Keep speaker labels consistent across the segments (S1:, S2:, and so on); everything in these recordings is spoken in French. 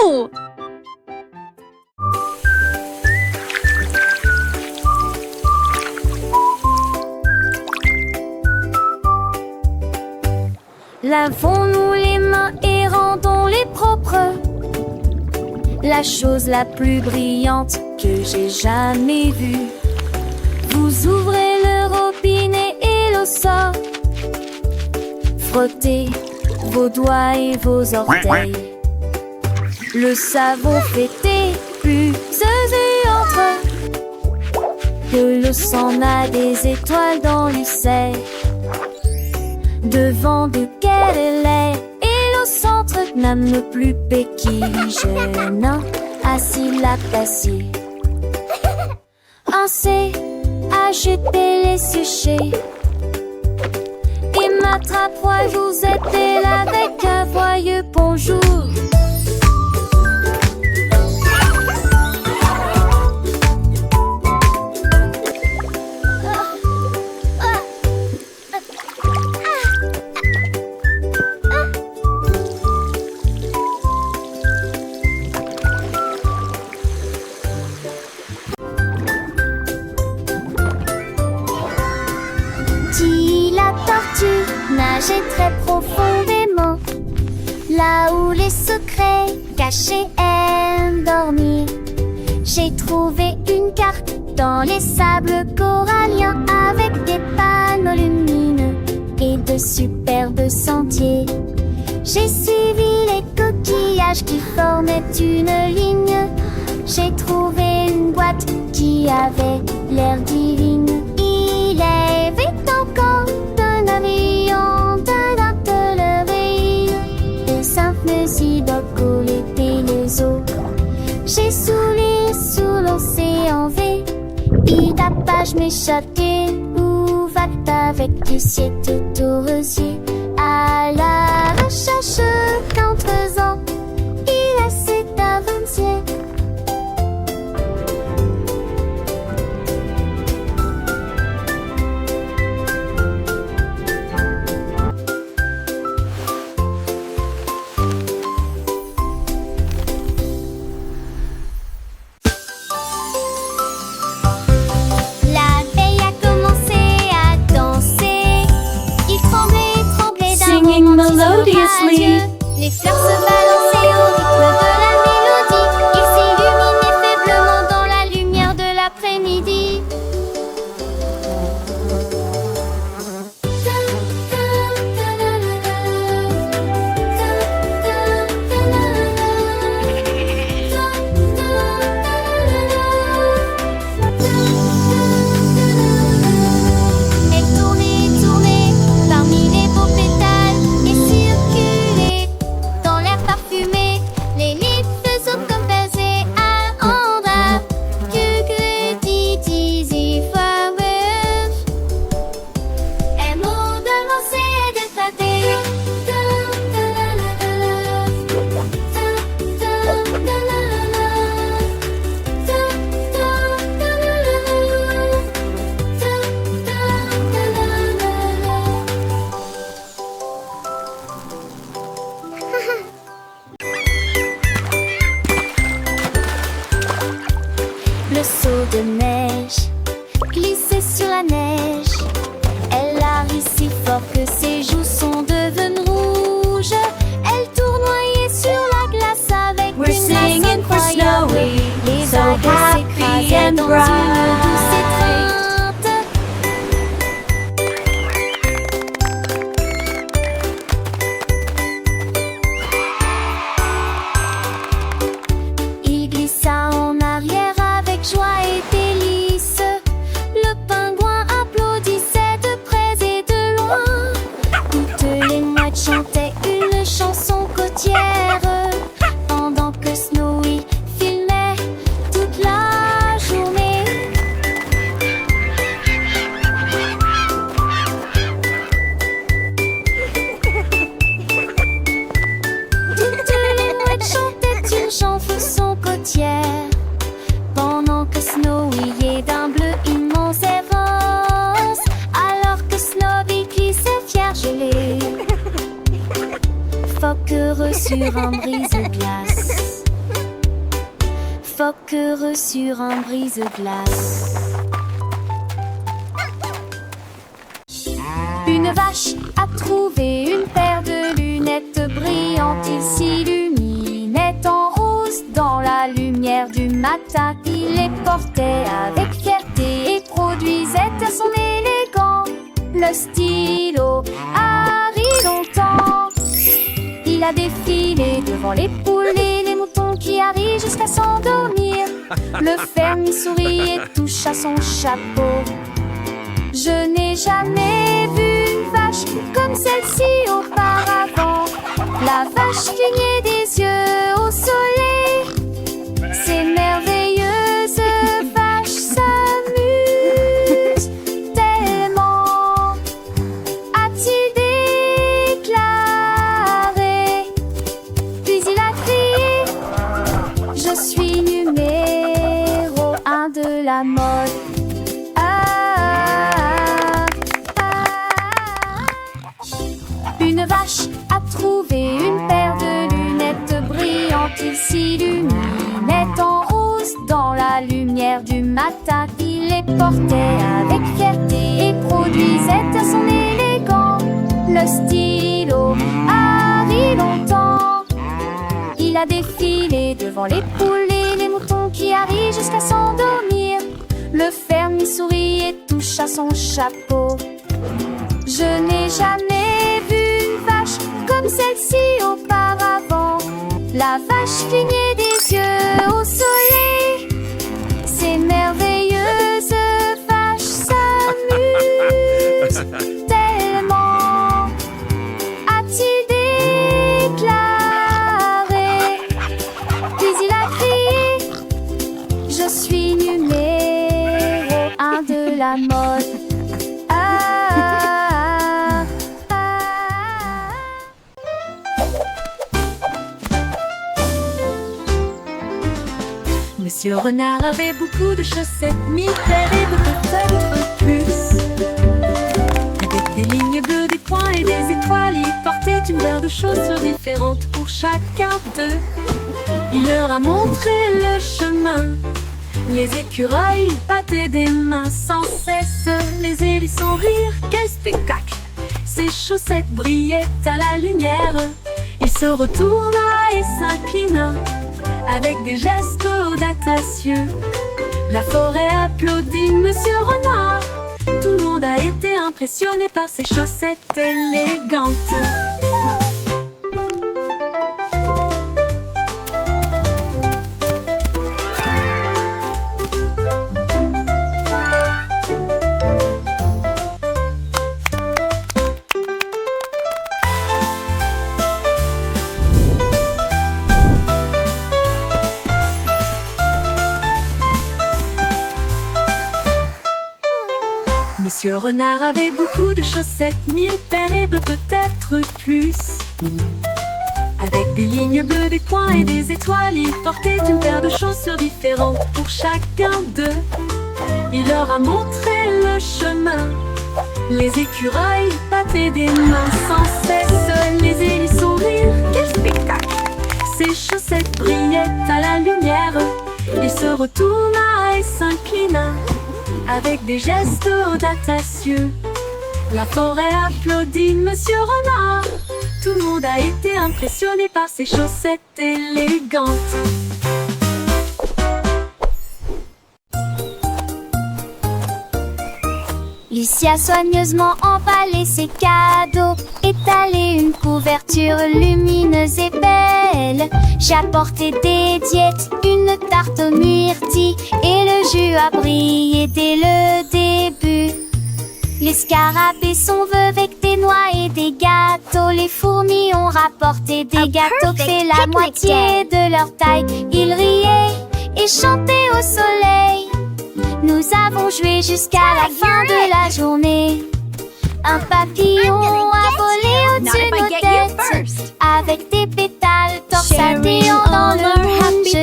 S1: Wouhou!
S2: Lavons-nous les mains et rendons-les propres. La chose la plus brillante que j'ai jamais vue. Vous ouvrez le robinet et l'eau sort. Frottez vos doigts et vos orteils. Le savon fait écluseuse et entre. De l'eau s'en a des étoiles dans l'usaire. Devant duquel elle est, et au centre, n'âme le plus béquille, jeune assis la d'acier. Un C, acheter les sujets. Et m'attrape, vous êtes là avec un joyeux bonjour. Nager très profondément, là où les secrets cachés aiment dormir. J'ai trouvé une carte dans les sables coralliens avec des palmes lumineux et de superbes sentiers. J'ai suivi les coquillages qui formaient une ligne. J'ai trouvé une boîte qui avait l'air divine. Il est vite encore d'un avion, d'un atelier, des simples idocoles et les eaux. J'ai souri sous l'océan V, idapage m'échapper, où va-t avec du ciel tout au rosier. À la recherche d'un trésor, il est cet avancier.
S1: Melodiously.
S2: Les fleurs se balançaient au rythme de la mélodie. Ils s'illuminaient faiblement dans la lumière de l'après-midi. Elle tournait et tournait parmi les beaux pétales et circulait dans l'air parfumé. Les livres sont comme baisers à Andra. Que dit flowers. Un mot de lancer et de flatter. Le seau de neige glissait sur la neige. Elle a ri si fort que ses joues sont devenues rouges. Elle tournoyait sur la glace avec
S1: We're
S2: une masse
S1: singing for
S2: incroyable.
S1: Snowy,
S2: Les
S1: so
S2: vagues
S1: happy
S2: s'écrasaient
S1: and
S2: dans
S1: bright.
S2: une douce étreinte. Il glissa en arrière avec joie et délice. Le pingouin applaudissait de près et de loin. Toutes les mouettes chantaient une chanson côtière pendant que Snowy filmait toute la journée. Toutes les mouettes chantaient une chanson côtière pendant que Snowy est d'un bleu immense et rose. Alors que Snowy glissait fier gelé, phoque heureux sur un brise-glace. phoque heureux sur un brise-glace. Une vache a trouvé une paire de lunettes brillantes. Il s'illuminait en rose dans la lumière du matin. Il les portait avec fierté et produisait à son élégant le stylo Harry longtemps. Il a défilé devant les poules et les moutons qui arrivent jusqu'à s'endormir. Le fermier sourit et touche à son chapeau. Je n'ai jamais vu une vache comme celle-ci auparavant. La vache clignait des yeux au soleil. Ces merveilleuses vaches s'amusent tellement, a-t-il déclaré. Puis il a crié: je suis numéro 1 de la mode. Une vache a trouvé une paire de lunettes brillantes. Il s'illuminait en rose dans la lumière du matin. Il les portait avec fierté et produisait à son élégant le stylo Harry longtemps. Il a défilé devant les poules et les moutons qui arrivent jusqu'à s'endormir. Le fermier sourit et touche à son chapeau. Je n'ai jamais vu une vache comme celle-ci auparavant. La vache clignait des yeux au soleil. Ces merveilleuses vaches s'amusent tellement, a-t-il déclaré. Puis il a crié: je suis numéro 1 de la mode.
S1: Monsieur Renard avait beaucoup de chaussettes, 1000 paires et peut-être plus. Avec des lignes bleues, des points et des étoiles, il portait une paire de chaussures différentes pour chacun d'eux. Il leur a montré le chemin. Les écureuils battaient des mains sans cesse. Les hérissons rirent, quel spectacle! Ses chaussettes brillaient à la lumière. Il se retourna et s'inclina avec des gestes audacieux. La forêt applaudit Monsieur Renard. Tout le monde a été impressionné par ses chaussettes élégantes. Monsieur Renard avait beaucoup de chaussettes, 1000 paires et peut-être plus. Avec des lignes bleues, des points et des étoiles, il portait une paire de chaussures différentes pour chacun d'eux. Il leur a montré le chemin. Les écureuils battaient des mains sans cesse. Les hérissons rirent, quel spectacle! Ses chaussettes brillaient à la lumière. Il se retourna et s'inclina avec des gestes audacieux. La forêt applaudit Monsieur Renard. Tout le monde a été impressionné par ses chaussettes élégantes.
S2: Lucie a soigneusement emballé ses cadeaux, étalé une couverture lumineuse et belle. J'ai apporté des diètes, une tarte aux myrtilles, et le jus a brillé dès le début. Les scarabées sont venus avec des noix et des gâteaux. Les fourmis ont rapporté des gâteaux fait la moitié de leur taille. Ils riaient et chantaient au soleil. Nous avons joué jusqu'à la fin de la journée. Un papillon a volé au-dessus de nos têtes, avec des pétales torsadillants dans le rouge.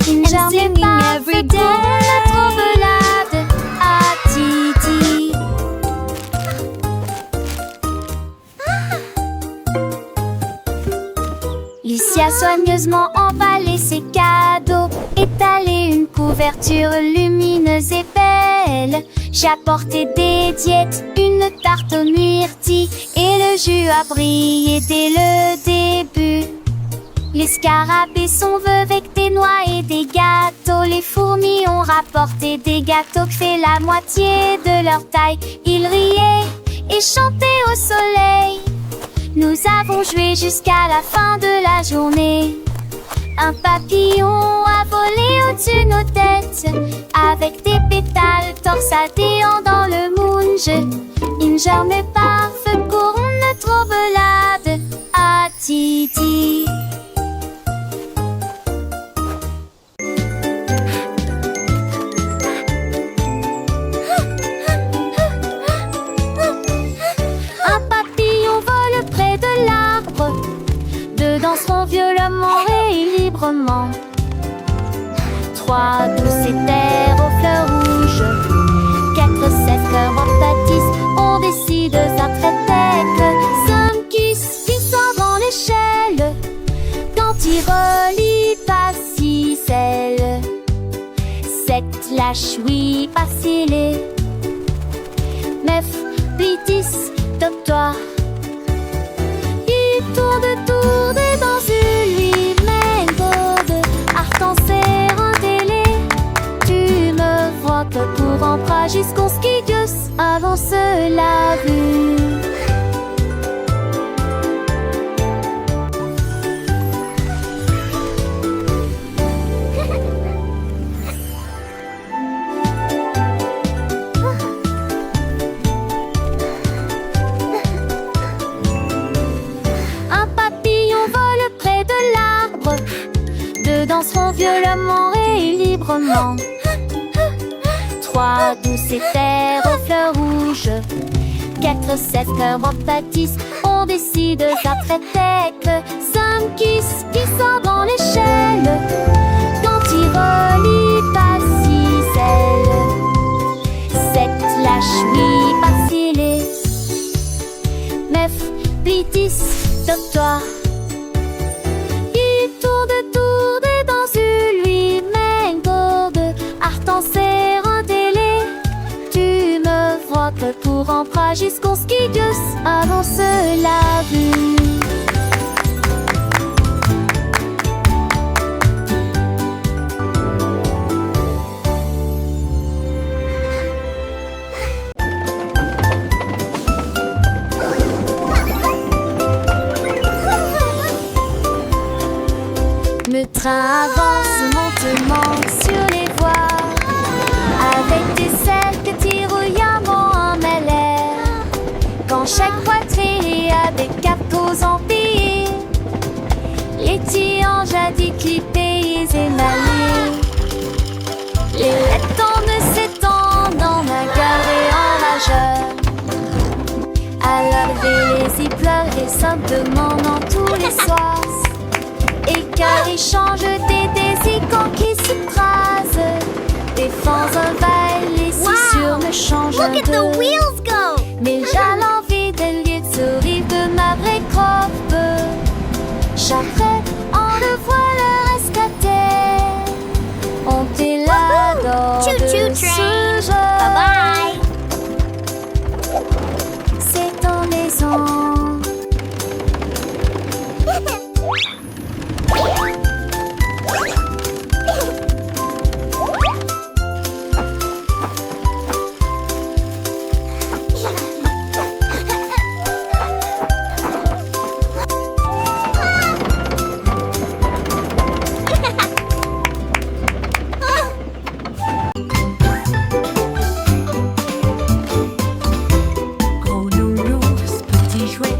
S2: Une journée parfaite pour la trommelade à Titi. Lucie a soigneusement emballé ses cadeaux, étalé une couverture lumineuse et belle. J'ai apporté des diètes, une tarte aux myrtilles, et le jus a brillé dès le début. Les scarabées sont venus avec des noix et des gâteaux. Les fourmis ont rapporté des gâteaux qui fait la moitié de leur taille. Ils riaient et chantaient au soleil. Nous avons joué jusqu'à la fin de la journée. Un papillon a volé au-dessus de nos têtes, avec des pétales torsadéants dans le moonge. Une journée parfaite pour notre balade à Titi. Un papillon vole près de l'arbre, deux danseront violemment et librement. Trois douces éthers aux fleurs rouges, quatre cèdres en pâtissent, on décide d'un trait-tête. Cinq glissant dans l'échelle, quand il relie pas si celle. Sept lâche oui pas scellé. Neuf blitis top-toi. Il tourne dans une lui-même de Arc-en-Ciel en télé. Tu me vois que pour rentrer jusqu'au skidius avant cela vu. Danseront violemment et librement. Trois douces éthers aux fleurs rouges, quatre cèdres en pâtissent, on décide d'un trait-tête. Cinq glissant dans l'échelle, quand il relie pas si celle. Sept lâche oui pas scellé. Neuf blitis top-toi. Pour rentrer jusqu'au skidius avant cela vu. Le train avance lentement sur les voies, avec des ailes que tirouillamment en mêlée. Quand chaque poitrine a des capteurs empilés, les petits anges à dit clippés et émaillés. Les lettres ne s'étendent en un cœur et en rageur. À l'arrivée, les pleurent et simplement dans tous les soirs. Et car ils changent des désicants qui s'écrasent. Des fans envahissent les cissures me changent
S3: Look at the
S2: de.
S3: wheels go!
S2: Mais j'ai l'envie de lier de sourire de ma vraie croppe. Charrette, on le voit le rescater. On t'est là dans
S3: Choo-choo
S2: de
S3: train.
S2: ce jeu.
S3: Bye
S2: C'est en maison.
S1: Gros nounours, petit jouet,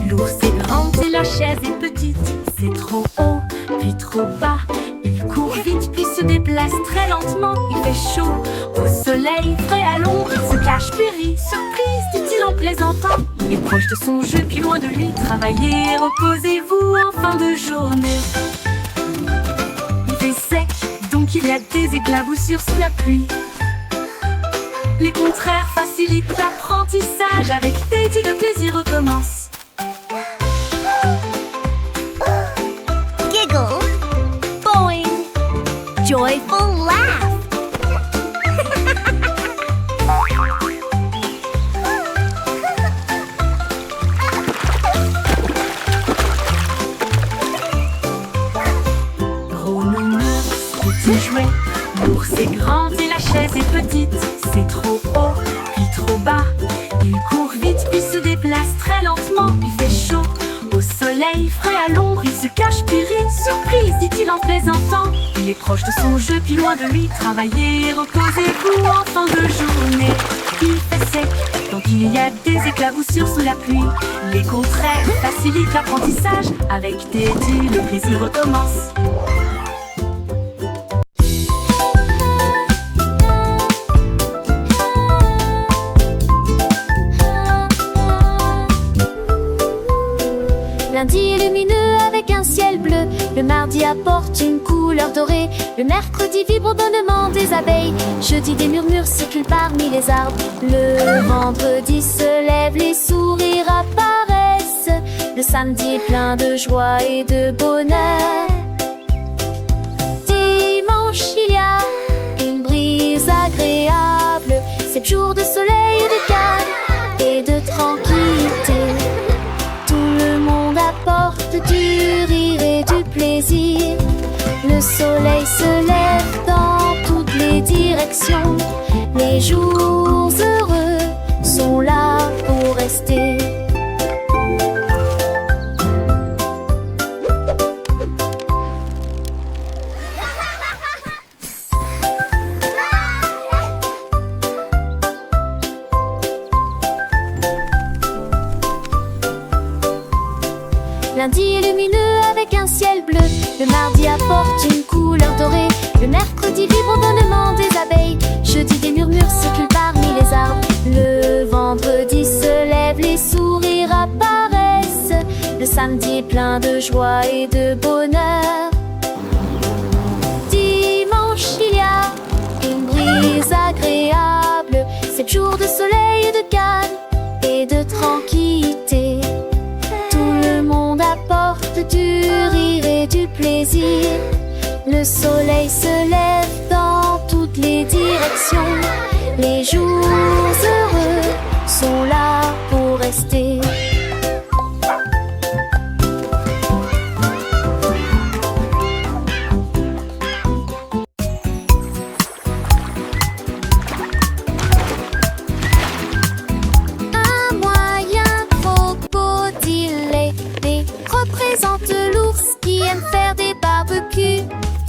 S1: l'ours est grand et la chaise est petite. C'est trop haut, puis trop bas. Il court vite, puis se déplace très lentement. Il fait chaud, au soleil, frais à l'ombre. Il se cache, puis rit, surprise, dit-il en plaisantant. Il est proche de son jeu, puis loin de lui. Travaillez, reposez-vous en fin de journée. Il fait sec, donc il y a des éclaboussures sous la pluie. Les contraires facilitent l'apprentissage. Avec Teddy, le plaisir recommence. petite, c'est trop haut, puis trop bas. Il court vite, puis se déplace très lentement. Il fait chaud, au soleil, frais à l'ombre. Il se cache, puis rit, surprise, dit-il en plaisantant. Il est proche de son jeu, puis loin de lui. Travaillez, reposez-vous en fin de journée. Il fait sec, donc il y a des éclaboussures sous la pluie. Les contraires facilitent l'apprentissage. Avec Teddy, le plaisir recommence.
S2: Lundi lumineux avec un ciel bleu. Le mardi apporte une couleur dorée. Le mercredi vibre au bonnement des abeilles. Jeudi des murmures circulent parmi les arbres. Le vendredi se lève, les sourires apparaissent. Le samedi est plein de joie et de bonheur. Dimanche il y a une brise agréable. 7 jours de soleil et de calme et de tranquillité. Apporte du rire et du plaisir. Le soleil se lève dans toutes les directions. Les jours heureux sont là pour rester. Lundi est lumineux avec un ciel bleu. Le mardi apporte une couleur dorée. Le mercredi vibre au bonnement des abeilles. Jeudi des murmures circulent parmi les arbres. Le vendredi se lève, les sourires apparaissent. Le samedi est plein de joie et de bonheur. Dimanche il y a une brise agréable. 7 jours de soleil et de calme et de tranquillité. Apporte du rire et du plaisir. Le soleil se lève dans toutes les directions. Les jours heureux sont là pour rester. Représente l'ours qui aime faire des barbecues.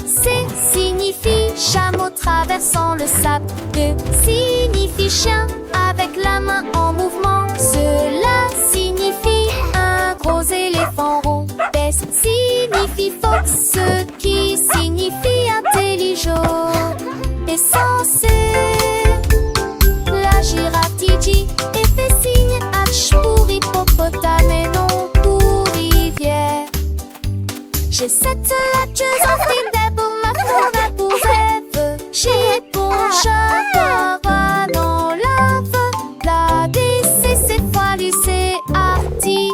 S2: C signifie chameau traversant le sable. E signifie chien avec la main en mouvement. Cela signifie un gros éléphant rond. S signifie fox, ce qui signifie intelligent. Et censé la girafe dit et fait signe H pour hippopotame et non pour rivière. J'ai cette latcheuse en film des pour ma forêt pour rêve. J'ai bon chat dans lave. La DC c'est foilu c'est arty.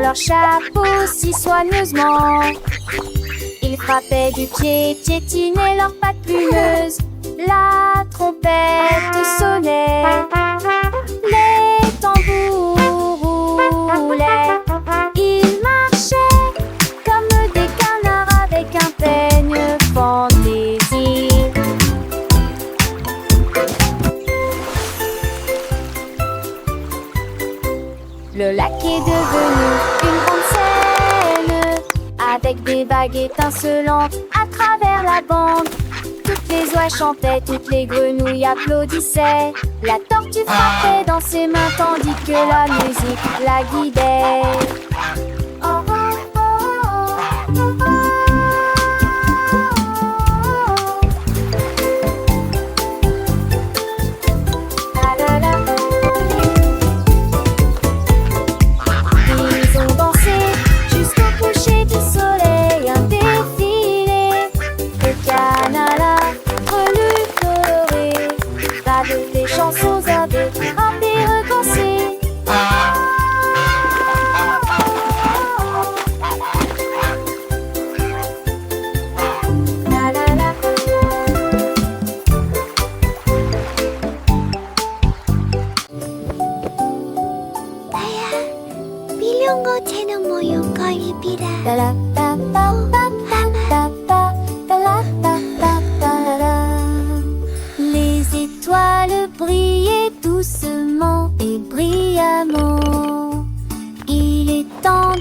S2: Leur chapeau si soigneusement. Ils frappaient du pied, piétinaient leurs pattes plumeuses. La trompette sonnait, les tambours roulaient. Ils marchaient comme des canards avec un peigne fantaisie. Le lac est devenu une grande scène, avec des vagues étincelantes à travers la bande. Toutes les oies chantaient, toutes les grenouilles applaudissaient. La tortue frappait dans ses mains tandis que la musique la guidait. Oh, oh, oh, oh, oh, oh.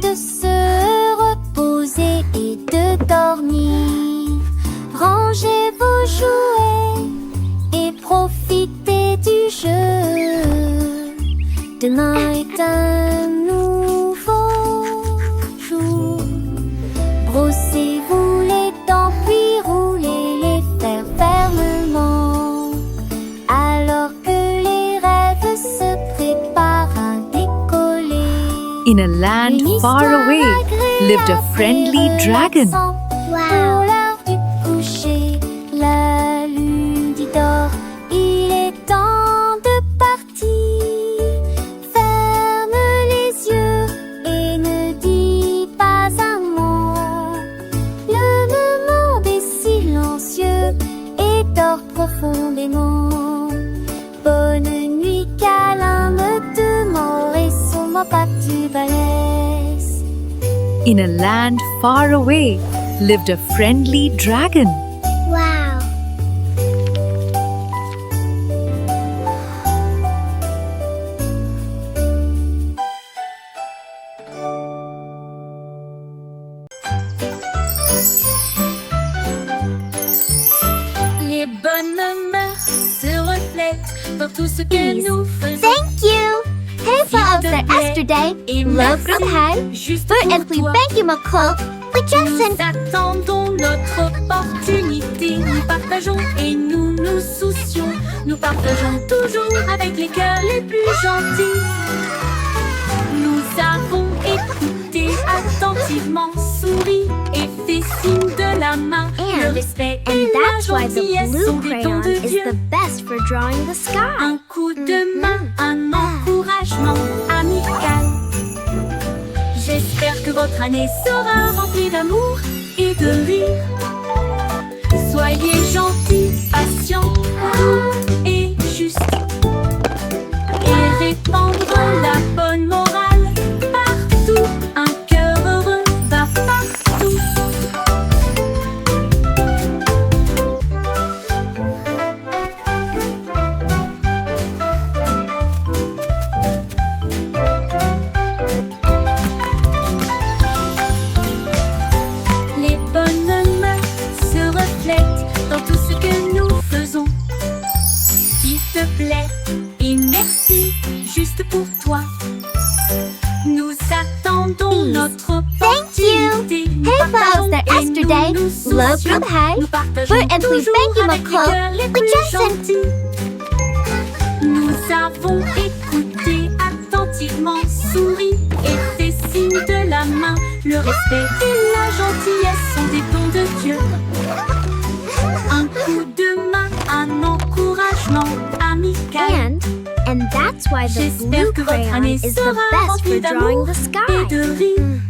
S2: de se reposer et de dormir. Rangez vos jouets et profitez du jeu. Demain est un nouveau jour. Brossez-vous les dents puis roulez les fers fermement. Alors que les rêves se préparent à décoller.
S3: In a land
S2: Une
S3: far
S2: histoire
S3: away lived a
S2: agréable
S3: friendly
S2: et
S3: dragon.
S2: relaxante. Pour l'heure du coucher, la lune dit d'or, il est temps de partir. Ferme les yeux et ne dis pas un mot. Le monde est silencieux et dort profondément. Bonne nuit, câlin, me demeure et sûrement pas tu balèze.
S3: In a land far away lived a friendly dragon.
S2: Wow.
S1: Les bonnes mœurs se reflètent dans tout ce que nous faisons.
S2: Thank you. Hej för oss är yesterday.
S1: Et
S2: Love from high.
S1: juste
S2: För
S1: pour
S2: en fly
S1: toi.
S2: thank you McCall. We
S1: Nous
S2: just
S1: attendons notre opportunité. Nous partageons et nous nous soucions. Nous partageons toujours avec les cœurs les plus gentils. Nous avons écouté attentivement, souri et fait signe de la main. Le respect et la gentillesse sont des dons de Dieu.
S2: best for drawing the sky.
S1: Un coup de main, un encouragement amical. J'espère que votre année sera remplie d'amour et de rire. Soyez gentils, patients, doux et justes. Et répandre la bonne morale partout. Un cœur heureux va partout. Les bonnes mœurs se reflètent dans tout ce que nous faisons. S'il te plaît et merci, juste pour toi. Nous attendons notre opportunité. Nous
S2: Hey,
S1: partageons
S2: folks, that
S1: et
S2: yesterday,
S1: nous nous
S2: love
S1: soucions.
S2: from high.
S1: Nous partageons
S2: We're and we
S1: toujours
S2: thank you,
S1: avec les
S2: McCall.
S1: cœurs les
S2: We
S1: plus
S2: just
S1: gentils. Nous avons écouté attentivement, souri et fait signe de la main. Le respect et la gentillesse sont des dons de Dieu. Un coup de main, un encouragement amical.
S2: And that's why the
S1: J'espère
S2: blue
S1: que votre
S2: crayon
S1: année
S2: is the
S1: sera
S2: best
S1: remplie
S2: for drawing
S1: d'amour
S2: the
S1: et
S2: sky.
S1: de rire.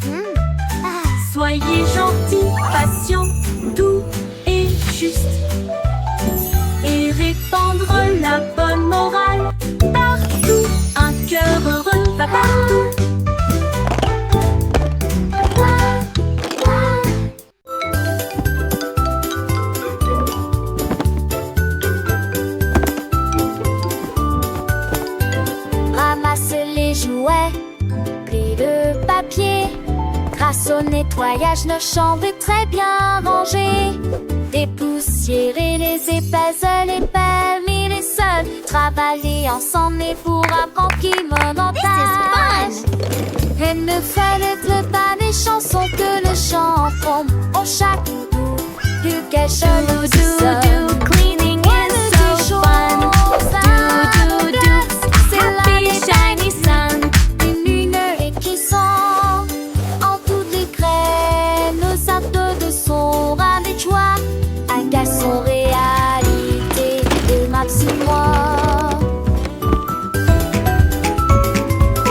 S1: Soyez gentils, patients, doux et justes. Et répandre la bonne morale partout. Un cœur heureux va partout.
S2: Ramasse les jouets, plie le papier. Grâce au nettoyage, nos chambres est très bien rangées. Dépoussiérer les épaisseurs, les permis, les sols. Travailler ensemble et pour apprendre qui monotage. Et ne fallait pas des chansons que le chanteront. Au chaque bout du cachot, nous do cleaning is so fun. Do c'est la shiny sun. Une lumière qui sent en toutes les graines. Nos sables de son ramenés de joie. Un garçon réalité de Maxime moi.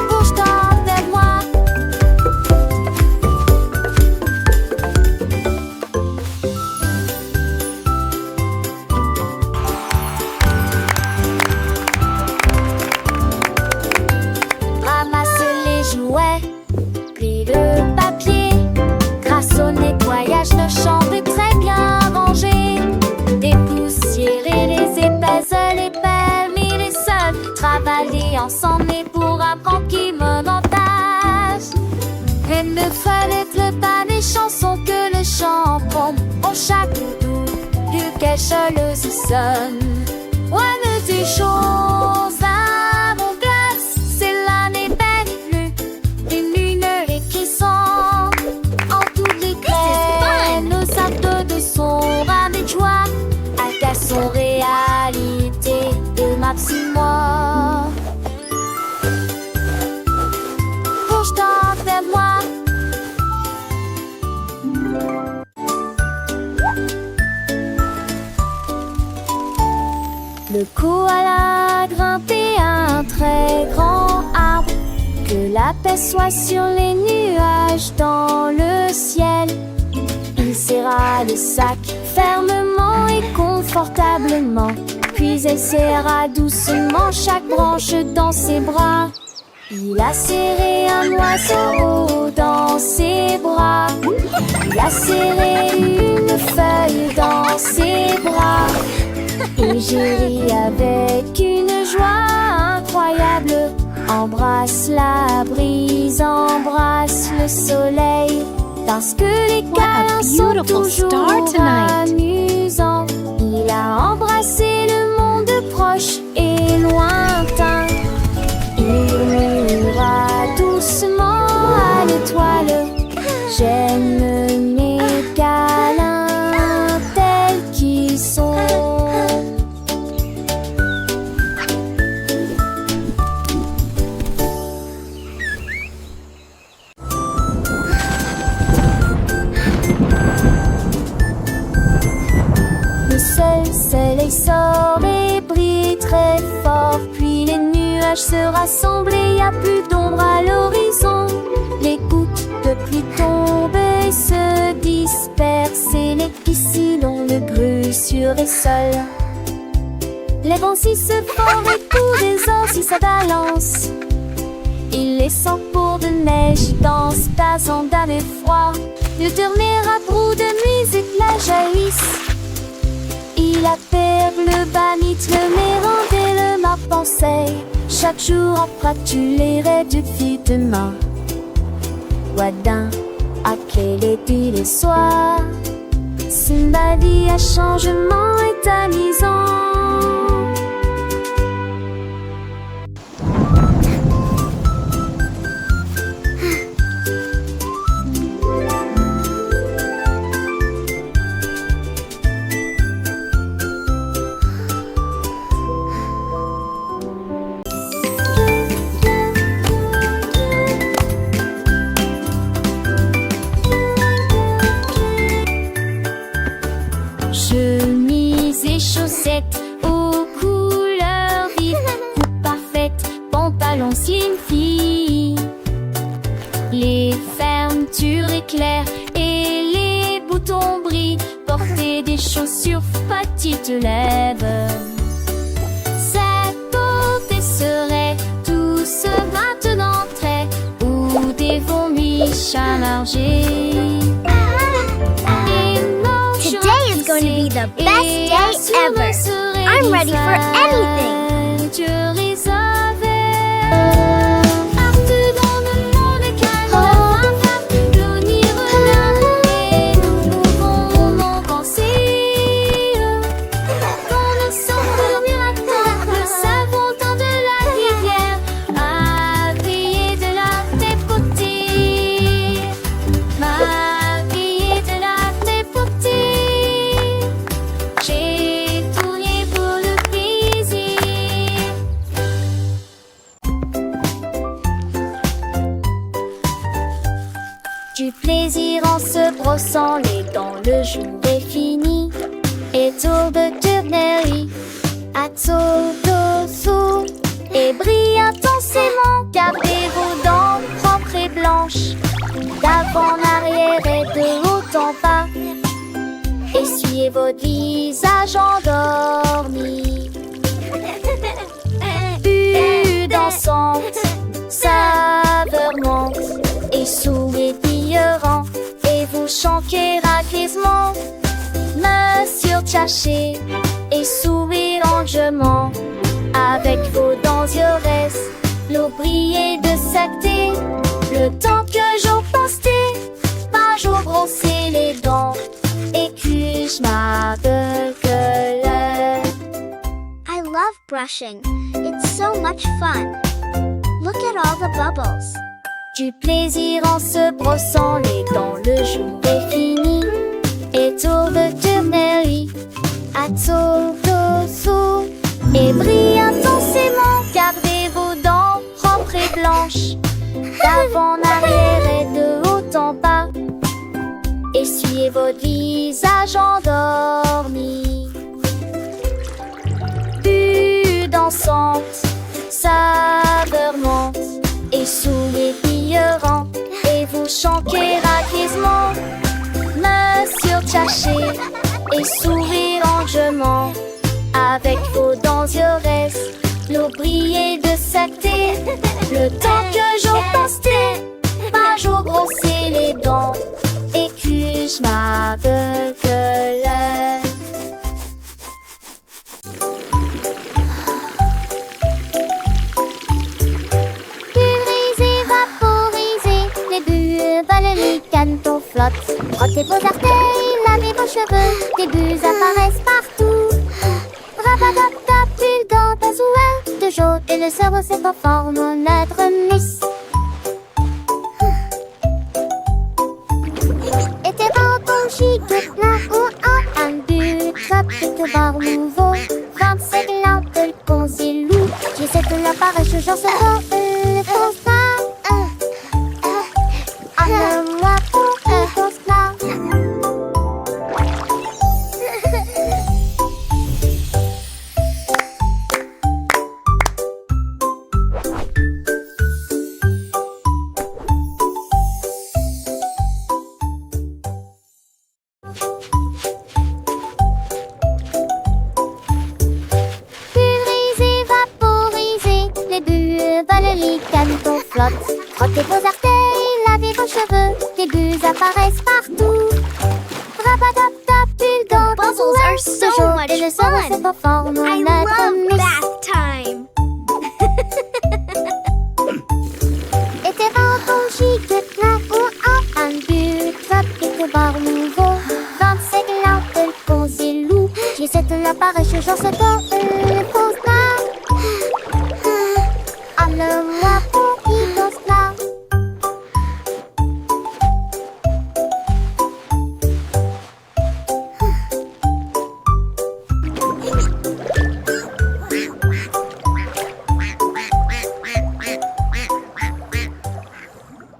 S2: Bouge-toi vers moi. chansons que le chant prend en chaque doux que cacheuse sonne. One des choses à mon glace, c'est l'année belle, une lune éclairant en toutes les graines. Nos actes de son rame et joie, à son réalité de Maximois. Projetant vers moi. Le koala grimpait à un très grand arbre, que la paix soit sur les nuages dans le ciel. Il serra le sac fermement et confortablement, puis il serra doucement chaque branche dans ses bras. Il a serré un oiseau dans ses bras. Il a serré une feuille dans ses bras. Et j'ai ri avec une joie incroyable. Embrasse la brise, embrasse le soleil, parce que les câlins sont toujours amusants. Il a embrassé le monde proche et lointain. Il murmura doucement à l'étoile: j'aime mes câlins tels qu'ils sont. Le soleil sort et brille très fort, puis les nuages se rassemblent et y a plus d'ombre à l'horizon. Les gouttes de pluie tombent et se dispersent, et les piscines le gruent sur les sols. Les vents si se forment et tous les ors si ça balance. Il les sent pour de neige dans ta ondade et froid. Le dernier abrou de musique la jaillisse. Il appelle le banit, le mérande et le ma pensée. Chaque jour en tu les rêves du demain. Wadin, à quel est le soir? Simbadi à changement est amusant. Chemise et chaussettes aux couleurs vives, coupe parfaite, pantalon slim fit. Les fermetures éclairent et les boutons brillent. Porter des chaussures petites lèvres. Cette beauté serait douce maintenant très, ou des vomis chamargés.
S4: Today is going to be the best day ever. I'm ready for anything.
S2: Du plaisir en se brossant les dents, le jour est fini. Et tourbe tournerie, à tour et brille intensément. Gardez vos dents propres et blanches, d'avant en arrière et de haut en bas. Essuyez votre visage endormi. Vue dansante, saveur monte et sourire brillant, et vous chantez racleusement. Main surchargée et sourire longuement. Avec vos dents yeux l'eau brillait de sacté. Le temps que j'en pensais, par Un jour brosser les dents, épluche ma gueule.
S4: I love brushing. It's so much fun. Look at all the bubbles.
S2: Du plaisir en se brossant les dents, le jour est fini. Et tour de tournerie, à tour d'osso. Et brille intensément, gardez vos dents propres et blanches. D'avant en arrière et de haut en bas. Essuyez votre visage endormi. Bulle dansante, saveur monte. Et souliers brillants, et vous chantez raquisement. Monsieur Tchaché, et sourire enjouement. Avec vos dents yores, l'eau brillait de saleté. Le temps que j'en pastais, un jour brosser les dents, épluche ma gueule. Pulvériser, vaporiser, les bulles valent les canetons flottent. Frottez vos artères, lavez vos cheveux, des bulles apparaissent partout. Rabatata, bulle dans ta zouin de jaune et le cerveau se conforme en être miss. Et tes bambous gigotent plein ou en un but, chapitre bar nouveau. 25 lampes de consilou, j'essaie de l'appareil, je j'en sais pas, le constat. Moi pour le constat. Pulvériser, vaporiser, les bulles valent les canetons flottent. Frottez vos artères, lavez vos cheveux, des bulles apparaissent partout. Rabatata, bulle dans ta
S4: Bubbles are so
S2: zouin
S4: much
S2: et le cerveau se
S4: fun.
S2: conforme en
S4: I
S2: être
S4: love
S2: miss.
S4: bath time.
S2: Et tes bambous gigotent plein ou en un but, chapitre bar nouveau. 25 lampes de consilou, j'essaie de l'appareil, je j'en sais pas,